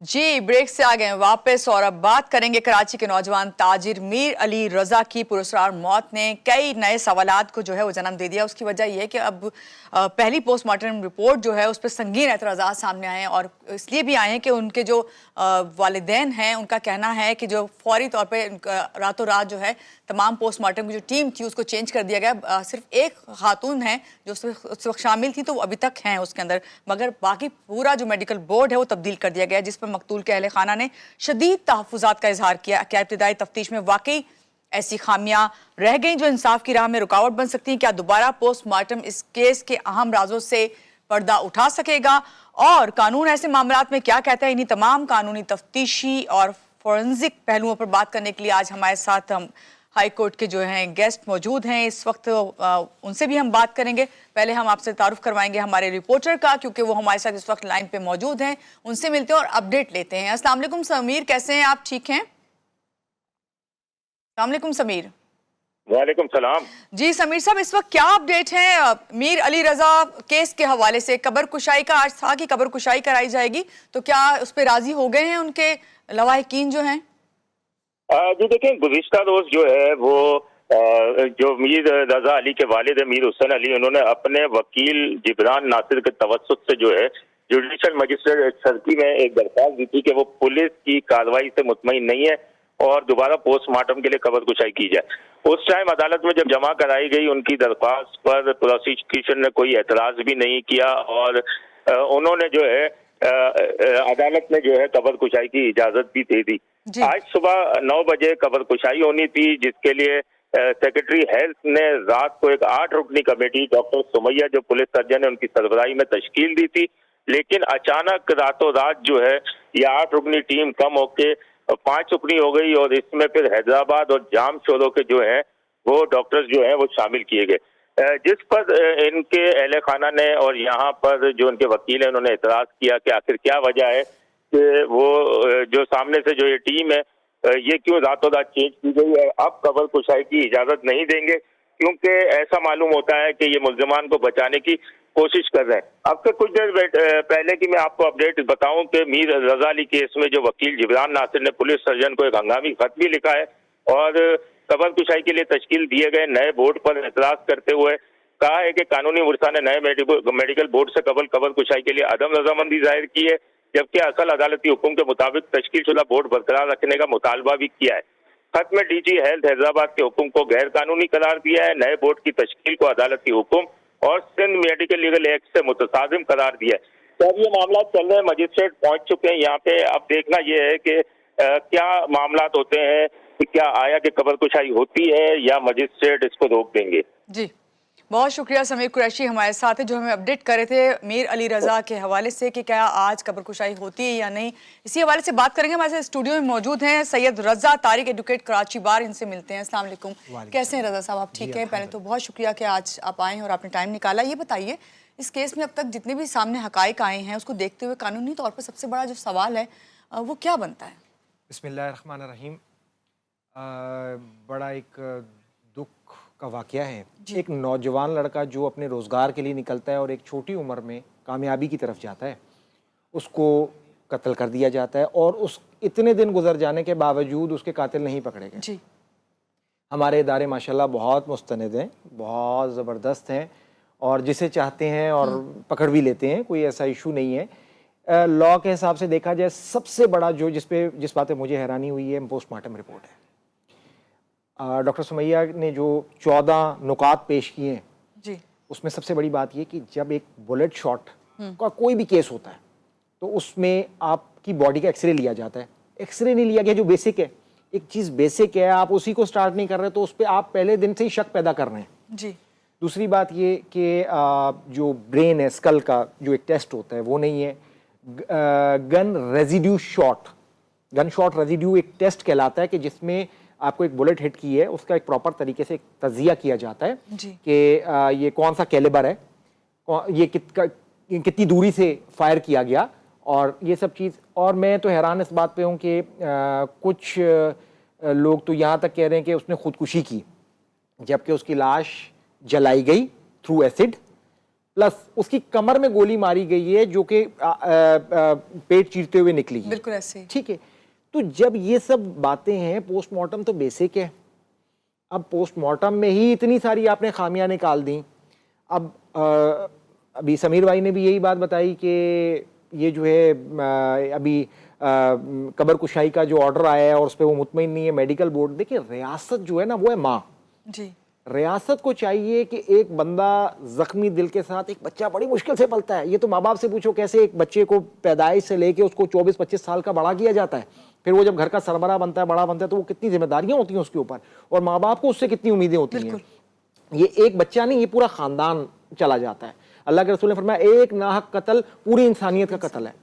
जी break से आ गए वापस और अब बात करेंगे कराची के नौजवान ताजिर मीर अली रजा की पुरस्कार मौत ने कई नए सवालात को जो है वो जन्म दे दिया। उसकी वजह यह है कि अब पहली पोस्टमार्टम रिपोर्ट जो है उस पर संगीन एतराज़ात सामने आए हैं और इसलिए भी आए हैं कि उनके जो वालिदैन हैं उनका कहना है कि जो फौरी तौर पर रातों रात जो है तमाम पोस्टमार्टम की जो टीम थी उसको चेंज कर दिया गया। सिर्फ एक खातून है जो उस वक्त शामिल थी तो वो अभी तक हैं उसके अंदर, मगर बाकी पूरा जो मेडिकल बोर्ड है वो तब्दील कर दिया गया, जिस पर मकतूल के अहले खाना ने शदीद तहफ़्फ़ुज़ात का इजहार किया। क्या इब्तिदाई तफ्तीश में वाकई ऐसी खामियां रह गई जो इंसाफ की राह में रुकावट बन सकती हैं? क्या दोबारा पोस्टमार्टम इस केस के अहम राजों से पर्दा उठा सकेगा? और कानून ऐसे मामलात में क्या कहता है? इन्हीं तमाम कानूनी तफ्तीशी और फोरेंसिक पहलुओं पर बात करने के लिए आज हमारे साथ हम हाई कोर्ट के जो हैं गेस्ट मौजूद हैं इस वक्त, उनसे भी हम बात करेंगे। पहले हम आपसे तारुफ करवाएंगे हमारे रिपोर्टर का, क्योंकि वो हमारे साथ इस वक्त लाइन पे मौजूद हैं। उनसे मिलते हैं और अपडेट लेते हैं। अस्सलाम वालेकुम समीर, कैसे हैं आप? ठीक हैं? अस्सलाम वालेकुम समीर। वालेकुम सलाम। जी समीर साहब, इस वक्त क्या अपडेट है मीर अली रजा केस के हवाले से? कब्र कुशाई का आज था कि कब्र कुशाई कराई जाएगी, तो क्या उस पर राजी हो गए हैं उनके लवाहिकीन जो हैं? जी देखें, गुज़िश्ता रोज जो है वो जो मीर रजा अली के वालिद मीर हुसैन अली, उन्होंने अपने वकील जिब्रान नासिर के तवस्सुत से जो है जुडिशल मजिस्ट्रेट सर्की में एक दरख्वास्त दी थी कि वो पुलिस की कार्रवाई से मुतमईन नहीं है और दोबारा पोस्टमार्टम के लिए कब्र कुशाई की जाए। उस टाइम अदालत में जब जमा कराई गई उनकी दरख्वास्त पर प्रोसिक्यूशन ने कोई एतराज भी नहीं किया और उन्होंने जो है अदालत ने जो है कब्र कुशाई की इजाजत भी दे दी। आज सुबह 9 बजे कब्र कुशाई होनी थी, जिसके लिए सेक्रेटरी हेल्थ ने रात को एक 8 रुकनी कमेटी डॉक्टर सुमैया जो पुलिस सर्जन है उनकी सरबराही में तश्कील दी थी, लेकिन अचानक रातों रात जो है ये 8 रुकनी टीम कम होके 5 रुकनी हो गई और इसमें फिर हैदराबाद और जाम शोरों के जो हैं वो डॉक्टर्स जो हैं वो शामिल किए गए, जिस पर इनके अहले खाना ने और यहाँ पर जो उनके वकील हैं उन्होंने एतराज किया कि आखिर क्या वजह है कि वो जो सामने से जो ये टीम है ये क्यों रातों रात चेंज की गई है, अब कब्र कुशाई की इजाजत नहीं देंगे, क्योंकि ऐसा मालूम होता है कि ये मुल्जिमान को बचाने की कोशिश कर रहे हैं। अब से कुछ देर पहले की मैं आपको अपडेट बताऊं कि मीर रजा अली केस में जो वकील जिब्रान नासिर ने पुलिस सर्जन को एक हंगामी खत भी लिखा है और कब्र कुशाई के लिए तश्कील दिए गए नए बोर्ड पर एतराज करते हुए कहा है कि कानूनी वर्सा ने नए मेडिकल बोर्ड से कब्र कुशाई के लिए अदम रजामंदी जाहिर की है, जबकि असल अदालती हुक्म के मुताबिक तश्कीलशुदा बोर्ड बरकरार रखने का मुतालबा भी किया है। खत में डीजी हेल्थ हैदराबाद के हुक्म को गैर कानूनी करार दिया है, नए बोर्ड की तश्कील को अदालती हुक्म और सिंध मेडिकल लीगल एक्ट से मुतसादिम करार दिया है। तो अब ये मामला चल रहे हैं, मजिस्ट्रेट पहुंच चुके हैं यहाँ पे। अब देखना ये है कि क्या मामला होते हैं, कि क्या आया कि कब्र कुशाई होती है या मजिस्ट्रेट इसको रोक देंगे। जी बहुत शुक्रिया समीर कुरैशी हमारे साथ है जो हमें अपडेट कर रहे थे मीर अली रजा के हवाले से कि क्या आज कब्र कुशाई होती है या नहीं। इसी हवाले से बात करेंगे। हमारे स्टूडियो में मौजूद हैं सैयद रजा तारिक, एडवोकेट कराची बार, इनसे मिलते हैं। अस्सलाम वालेकुम, कैसे हैं रजा साहब? आप ठीक हैं? पहले तो बहुत शुक्रिया कि आज आप आए हैं और आपने टाइम निकाला। ये बताइए, इस केस में अब तक जितने भी सामने हकाइक आए हैं उसको देखते हुए कानूनी तौर पर सबसे बड़ा जो सवाल है वो क्या बनता है? बिस्मिल्लाहिर्रहमानिर्रहीम। बड़ा एक दुख का वाक़या है। एक नौजवान लड़का जो अपने रोज़गार के लिए निकलता है और एक छोटी उम्र में कामयाबी की तरफ जाता है, उसको कत्ल कर दिया जाता है और उस इतने दिन गुजर जाने के बावजूद उसके कातिल नहीं पकड़े गए। जी हमारे इदारे माशाल्लाह बहुत मुस्तनद हैं, बहुत ज़बरदस्त हैं और जिसे चाहते हैं और पकड़ भी लेते हैं, कोई ऐसा इशू नहीं है। लॉ के हिसाब से देखा जाए सबसे बड़ा जो जिस बात पे मुझे हैरानी हुई है पोस्टमार्टम रिपोर्ट है। डॉक्टर सुमैया ने जो 14 नुकात पेश किए हैं जी, उसमें सबसे बड़ी बात ये कि जब एक बुलेट शॉट का कोई भी केस होता है तो उसमें आपकी बॉडी का एक्सरे लिया जाता है। एक्सरे नहीं लिया गया जो बेसिक है, एक चीज़ बेसिक है, आप उसी को स्टार्ट नहीं कर रहे तो उस पर आप पहले दिन से ही शक पैदा कर रहे हैं। जी दूसरी बात ये कि जो ब्रेन है, स्कल का जो एक टेस्ट होता है वो नहीं है। गन शॉट रेजिड्यू एक टेस्ट कहलाता है कि जिसमें आपको एक बुलेट हिट की है उसका एक प्रॉपर तरीके से एक तजिया किया जाता है कि ये कौन सा कैलिबर है, ये कितनी दूरी से फायर किया गया और ये सब चीज़। और मैं तो हैरान इस बात पे हूँ कि कुछ लोग तो यहाँ तक कह रहे हैं कि उसने खुदकुशी की, जबकि उसकी लाश जलाई गई थ्रू एसिड, प्लस उसकी कमर में गोली मारी गई है जो कि पेट चीरते हुए निकली है। बिल्कुल ऐसे ही। ठीक है, तो जब ये सब बातें हैं, पोस्टमार्टम तो बेसिक है। अब पोस्टमार्टम में ही इतनी सारी आपने खामियां निकाल दी। अब अभी समीर भाई ने भी यही बात बताई कि ये जो है अभी कब्र कुशाई का जो ऑर्डर आया है और उस पर वो मुतमईन नहीं है मेडिकल बोर्ड। देखिए रियासत जो है ना वो है माँ। जी। रियासत को चाहिए कि एक बंदा जख्मी दिल के साथ, एक बच्चा बड़ी मुश्किल से पलता है। ये तो माँ बाप से पूछो कैसे एक बच्चे को पैदाइश से लेके उसको 24-25 साल का बड़ा किया जाता है, फिर वो जब घर का सरबराह बनता है, बड़ा बनता है, तो वो कितनी जिम्मेदारियां होती हैं उसके ऊपर, और माँ बाप को उससे कितनी उम्मीदें होती हैं। ये एक बच्चा नहीं, ये पूरा खानदान चला जाता है। अल्लाह के रसूल ने फरमाया एक नाहक कत्ल पूरी इंसानियत का कत्ल है।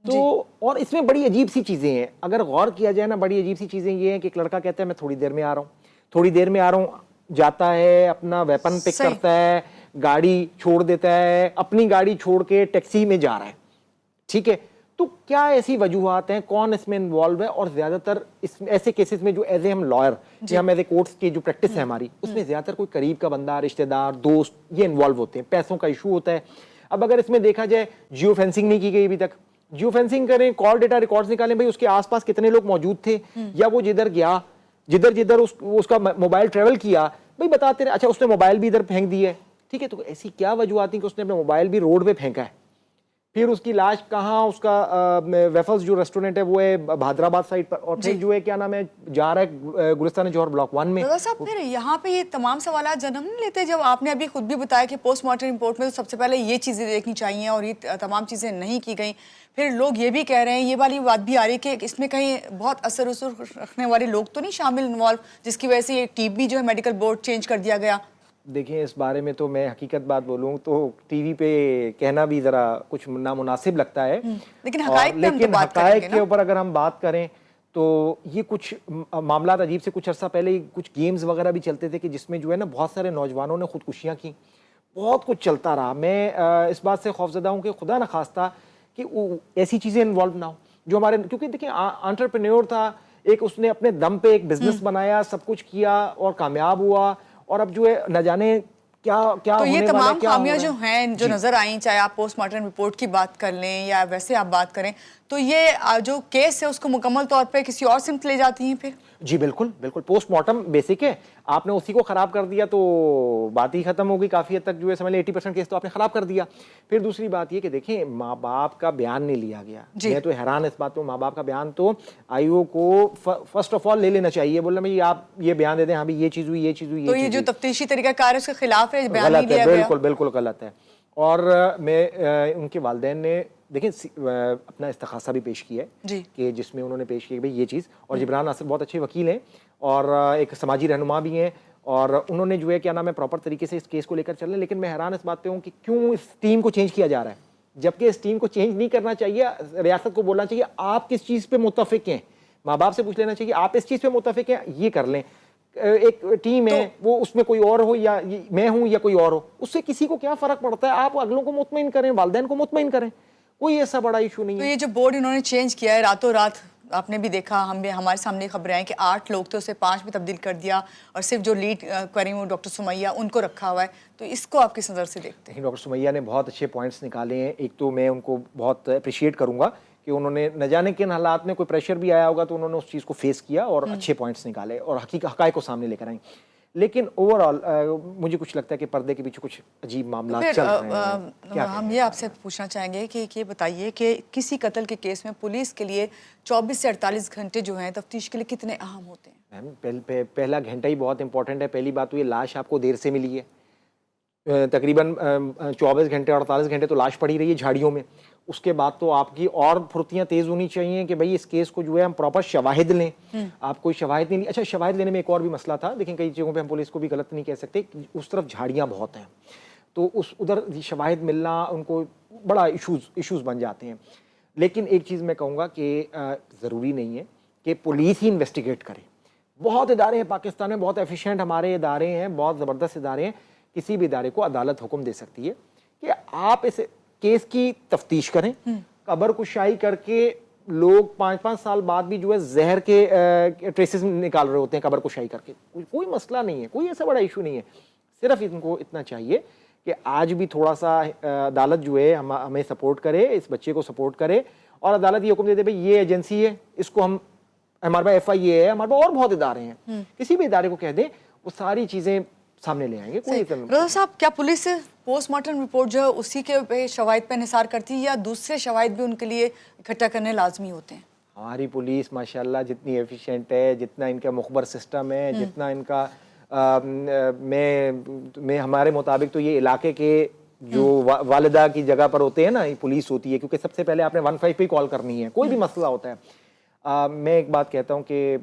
तो और इसमें बड़ी अजीब सी चीजें हैं, अगर गौर किया जाए ना, बड़ी अजीब सी चीजें ये हैं कि एक लड़का कहता है मैं थोड़ी देर में आ रहा हूँ, थोड़ी देर में आ रहा हूँ, जाता है, अपना वेपन पिक करता है, गाड़ी छोड़ देता है, अपनी गाड़ी छोड़ के टैक्सी में जा रहा है। ठीक है, तो क्या ऐसी वजूहात हैं, कौन इसमें इन्वॉल्व है? और ज्यादातर इस ऐसे केसेस में जो एज ए हम लॉयर या हम एज ए कोर्ट्स की जो प्रैक्टिस है हमारी, उसमें ज्यादातर कोई करीब का बंदा, रिश्तेदार, दोस्त ये इन्वॉल्व होते हैं, पैसों का इशू होता है। अब अगर इसमें देखा जाए जियो फेंसिंग नहीं की गई अभी तक, जियो फेंसिंग करें, कॉल डेटा रिकॉर्ड्स निकालें, भाई उसके आसपास कितने लोग मौजूद थे, या वो जिधर गया, जिधर उसका मोबाइल ट्रेवल किया, भाई बताते रहे। अच्छा उसने मोबाइल भी इधर फेंक दी है, ठीक है, तो ऐसी क्या वजूहत थी कि उसने अपना मोबाइल भी रोड पे फेंका है? फिर उसकी लाश कहाँ, उसका वेफल्स जो रेस्टोरेंट है वो है भादराबाद साइड पर, और फिर जो है क्या नाम है जा रहा है गुलिस्तान जौहर ब्लॉक 1 में। साहब फिर यहाँ पे ये तमाम सवाल जन्म नहीं लेते जब आपने अभी खुद भी बताया कि पोस्टमार्टम रिपोर्ट में तो सबसे पहले ये चीज़ें देखनी चाहिए और ये तमाम चीज़ें नहीं की गई। फिर लोग ये भी कह रहे हैं, ये वाली बात भी आ रही है कि इसमें कहीं बहुत असर रखने वाले लोग तो नहीं शामिल इन्वॉल्व, जिसकी वजह से ये टीम भी जो है मेडिकल बोर्ड चेंज कर दिया गया। देखिए इस बारे में तो मैं हकीकत बात बोलूँ तो टीवी पे कहना भी ज़रा कुछ नामुनासिब लगता है, लेकिन हकायक के ऊपर अगर हम बात करें तो ये कुछ मामला अजीब से, कुछ अर्सा पहले कुछ गेम्स वगैरह भी चलते थे कि जिसमें जो है ना बहुत सारे नौजवानों ने खुदकुशियाँ की, बहुत कुछ चलता रहा। मैं इस बात से खौफजदा हूँ कि खुदा न खास्ता कि ऐसी चीज़ें इन्वॉल्व ना हो जो हमारे, क्योंकि देखिए एंटरप्रेन्योर था एक, उसने अपने दम पे एक बिजनेस बनाया, सब कुछ किया और कामयाब हुआ, और अब जो है न जाने क्या क्या तो होने ये तमाम क्या खामियां जो हैं जो नजर आई, चाहे आप पोस्टमार्टम रिपोर्ट की बात कर लें या वैसे आप बात करें, तो ये जो केस है उसको मुकम्मल तौर पे किसी और सिमत ले जाती हैं फिर? जी बिल्कुल बिल्कुल, पोस्टमार्टम बेसिक है, आपने उसी को खराब कर दिया तो बात ही खत्म होगी। काफी हद तक जो है समझ लें 80% केस तो आपने खराब कर दिया। फिर दूसरी बात ये कि देखें माँ बाप का बयान नहीं लिया गया, मैं तो हैरान इस बात पे, माँ बाप का बयान तो आईओ को फर्स्ट ऑफ ऑल ले लेना चाहिए, बोलना भाई आप ये बयान दे दें, हाँ भाई ये चीज हुई, ये चीज हुई, तो ये जो तफ्तीशी तरीकाकार है उसके खिलाफ है, बयान नहीं लिया गया, बिल्कुल बिल्कुल गलत है। और मैं उनके वालिदैन ने देखिए अपना इस्तखासा भी पेश किया है कि जिसमें उन्होंने पेश किया भाई ये चीज़, और जिब्रान नासिर बहुत अच्छे वकील हैं और एक समाजी रहनुमा भी हैं, और उन्होंने जो है क्या नाम है प्रॉपर तरीके से इस केस को लेकर चल रहे हैं। लेकिन मैं हैरान इस बात पे हूँ कि क्यों इस टीम को चेंज किया जा रहा है, जबकि इस टीम को चेंज नहीं करना चाहिए। रियासत को बोलना चाहिए आप किस चीज़ पे मुत्तफिक हैं, माँ बाप से पूछ लेना चाहिए आप इस चीज़ पे मुत्तफिक हैं, ये कर लें। एक टीम है वो उसमें कोई और हो या मैं हूं या कोई और हो, उससे किसी को क्या फर्क पड़ता है? आप अगलों को मुतमईन करें, वालिदैन को मुतमईन करें, कोई ऐसा बड़ा इशू नहीं है। तो ये जो बोर्ड इन्होंने चेंज किया है रातों रात, आपने भी देखा, हम भी, हमारे सामने खबरें हैं कि 8 लोग थे उसे 5 में तब्दील कर दिया और सिर्फ जो लीड क्वेरी डॉक्टर सुमैया उनको रखा हुआ है, तो इसको आप किस नज़र से देखते हैं? डॉक्टर सुमैया ने बहुत अच्छे पॉइंट्स निकाले हैं। एक तो मैं उनको बहुत अप्रिशिएट करूंगा कि उन्होंने न जाने किन हालात में कोई प्रेशर भी आया होगा तो उन्होंने उस चीज़ को फेस किया और अच्छे पॉइंट्स निकाले और हकायक को सामने लेकर आई। लेकिन ओवरऑल मुझे कुछ लगता है कि पर्दे के पीछे कुछ अजीब मामला चल रहे हैं। हम ये आपसे पूछना चाहेंगे कि ये बताइए कि किसी कत्ल के केस में पुलिस के लिए 24 से 48 घंटे जो हैं तफ्तीश के लिए कितने अहम होते हैं? मैम पहला घंटा ही बहुत इंपॉर्टेंट है। पहली बात तो ये लाश आपको देर से मिली है, तकरीबन 24 घंटे 48 घंटे तो लाश पड़ी रही है झाड़ियों में। उसके बाद तो आपकी और फुर्तियां तेज होनी चाहिए कि भाई इस केस को जो है हम प्रॉपर शवाहिद लें। आप कोई शवाहिद नहीं, अच्छा शवाहिद लेने में एक और भी मसला था, लेकिन कई जगहों पे हम पुलिस को भी गलत नहीं कह सकते, उस तरफ झाड़ियां बहुत हैं तो उस उधर शवाहिद मिलना उनको बड़ा इशूज़ बन जाते हैं। लेकिन एक चीज़ मैं कहूँगा कि ज़रूरी नहीं है कि पुलिस ही इन्वेस्टिगेट करे। बहुत इदारे हैं पाकिस्तान में, बहुत एफिशिएंट हमारे इदारे हैं, बहुत ज़बरदस्त इदारे हैं। किसी भी इदारे को अदालत हुक्म दे सकती है कि आप इस केस की तफ्तीश करें। कब्र कुशाई करके लोग 5-5 साल बाद भी जो है जहर के ट्रेसेस निकाल रहे होते हैं कब्र कुशाई करके, कोई मसला नहीं है, कोई ऐसा बड़ा इशू नहीं है। सिर्फ इनको इतना चाहिए کہ آج بھی تھوڑا سا عدالت جو ہے ہمیں سپورٹ کرے, اس بچے کو سپورٹ کرے, اور عدالت یہ حکم دے دے بھائی یہ ایجنسی ہے, اس کو ہم, ہمارے پاس FIA ہے, ہمارے پاس اور بہت ادارے ہیں, کسی بھی ادارے کو کہہ دیں وہ ساری چیزیں سامنے لے آئیں گے. کوئی رضا صاحب, کیا پولیس پوسٹ مارٹم رپورٹ جو ہے اسی کے شواہد پہ انحصار کرتی ہے یا دوسرے شواہد بھی ان کے لیے اکٹھا کرنے لازمی ہوتے ہیں؟ ہماری پولیس ماشاءاللہ جتنی ایفیشینٹ ہے, جتنا ان کا مخبر سسٹم ہے, جتنا ان کا میں ہمارے مطابق تو یہ علاقے کے جو والدہ کی جگہ پر ہوتے ہیں نا, یہ پولیس ہوتی ہے, کیونکہ سب سے پہلے آپ نے 15 پہ کال کرنی ہے, کوئی بھی مسئلہ ہوتا ہے. میں ایک بات کہتا ہوں کہ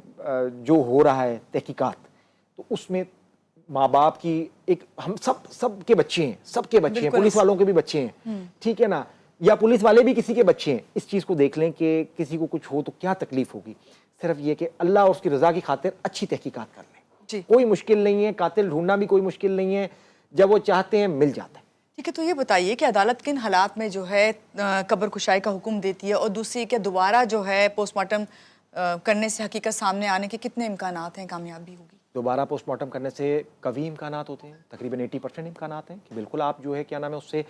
جو ہو رہا ہے تحقیقات, تو اس میں ماں باپ کی ایک, ہم سب کے بچے ہیں, سب کے بچے ہیں, پولیس والوں کے بھی بچے ہیں, ٹھیک ہے نا, یا پولیس والے بھی کسی کے بچے ہیں. اس چیز کو دیکھ لیں کہ کسی کو کچھ ہو تو کیا تکلیف ہوگی. صرف یہ کہ اللہ اور اس کی رضا کی خاطر اچھی تحقیقات کر لیں. کوئی مشکل نہیں ہے, قاتل ڈھونڈنا بھی کوئی مشکل نہیں ہے, جب وہ چاہتے ہیں مل جاتا ہے. ٹھیک ہے, تو یہ بتائیے کہ عدالت کن حالات میں جو ہے قبر کشائی کا حکم دیتی ہے, اور دوسری کہ دوبارہ جو ہے پوسٹ مارٹم کرنے سے حقیقت سامنے آنے کے کتنے امکانات ہیں, کامیابی ہوگی؟ دوبارہ پوسٹ مارٹم کرنے سے قوی امکانات ہوتے ہیں, تقریباً 80% امکانات ہیں کہ بالکل آپ جو ہے کیا نام ہے اس سے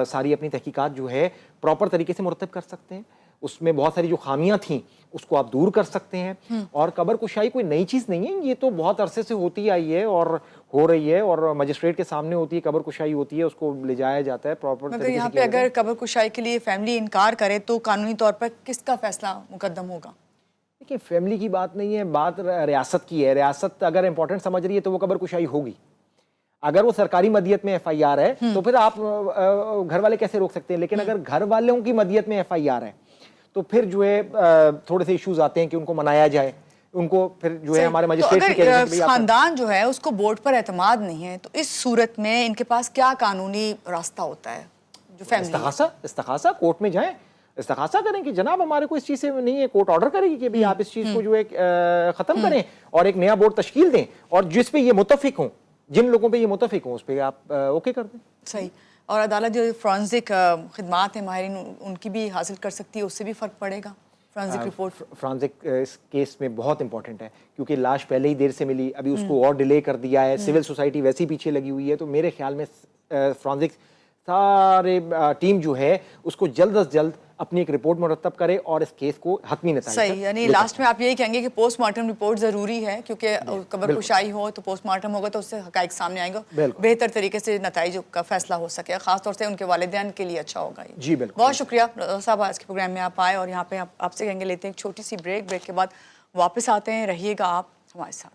ساری اپنی تحقیقات جو ہے پراپر طریقے سے مرتب کر سکتے ہیں. اس میں بہت ساری جو خامیاں تھیں اس کو آپ دور کر سکتے ہیں. اور قبر کشائی کوئی نئی چیز نہیں ہے, یہ تو بہت عرصے سے ہوتی آئی ہے اور ہو رہی ہے, اور مجسٹریٹ کے سامنے ہوتی ہے, قبر کشائی ہوتی ہے, اس کو لے جایا جاتا ہے پراپر طریقے سے. یہاں پہ اگر قبر کشائی کے لیے فیملی انکار کرے تو قانونی طور پر کس کا فیصلہ مقدم ہوگا؟ دیکھیں, فیملی کی بات نہیں ہے, بات ریاست کی ہے. ریاست اگر امپورٹنٹ سمجھ رہی ہے تو وہ قبر کشائی ہوگی. اگر وہ سرکاری مدیت میں FIR ہے تو پھر آپ گھر والے کیسے روک سکتے ہیں. لیکن اگر گھر والوں کی مدیت میں FIR ہے تو پھر جو ہے تھوڑے سے ایشوز آتے ہیں کہ ان کو منایا جائے, ان کو پھر جو ہے ہمارے مجسٹریٹ خاندان جو ہے اس کو بورڈ پر اعتماد نہیں ہے, تو اس صورت میں ان کے پاس کیا قانونی راستہ ہوتا ہے؟ جو فیملی استغاثہ کورٹ میں جائیں, استغاثہ کریں کہ جناب ہمارے کو اس چیز سے نہیں ہے, کورٹ آرڈر کرے گی کہ آپ اس چیز کو جو ہے ختم کریں اور ایک نیا بورڈ تشکیل دیں, اور جس پہ یہ متفق ہوں, جن لوگوں پہ یہ متفق ہوں اس پہ آپ اوکے کر دیں. صحیح. اور عدالت جو فورنزک خدمات ہیں ماہرین ان کی بھی حاصل کر سکتی ہے, اس سے بھی فرق پڑے گا فورنزک رپورٹ؟ فورنزک اس کیس میں بہت امپورٹنٹ ہے کیونکہ لاش پہلے ہی دیر سے ملی, ابھی اس کو اور ڈیلے کر دیا ہے, سول سوسائٹی ویسے ہی پیچھے لگی ہوئی ہے. تو میرے خیال میں فورنزک سارے ٹیم جو ہے اس کو جلد از جلد اپنی ایک رپورٹ مرتب کرے اور اس کیس کو حتمی نتائج. صحیح, یعنی لاسٹ میں آپ یہی کہیں گے کہ پوسٹ مارٹم رپورٹ ضروری ہے, کیونکہ قبر کشائی ہو تو پوسٹ مارٹم ہوگا تو اس سے حقائق سامنے آئیں گے, بہتر طریقے سے نتائج کا فیصلہ ہو سکے, خاص طور سے ان کے والدین کے لیے اچھا ہوگا. جی بالکل. بہت شکریہ صاحب, آج کے پروگرام میں آپ آئے, اور یہاں پہ آپ سے کہیں گے لیتے ہیں ایک چھوٹی سی بریک کے بعد واپس آتے ہیں. رہیے گا آپ ہمارے ساتھ.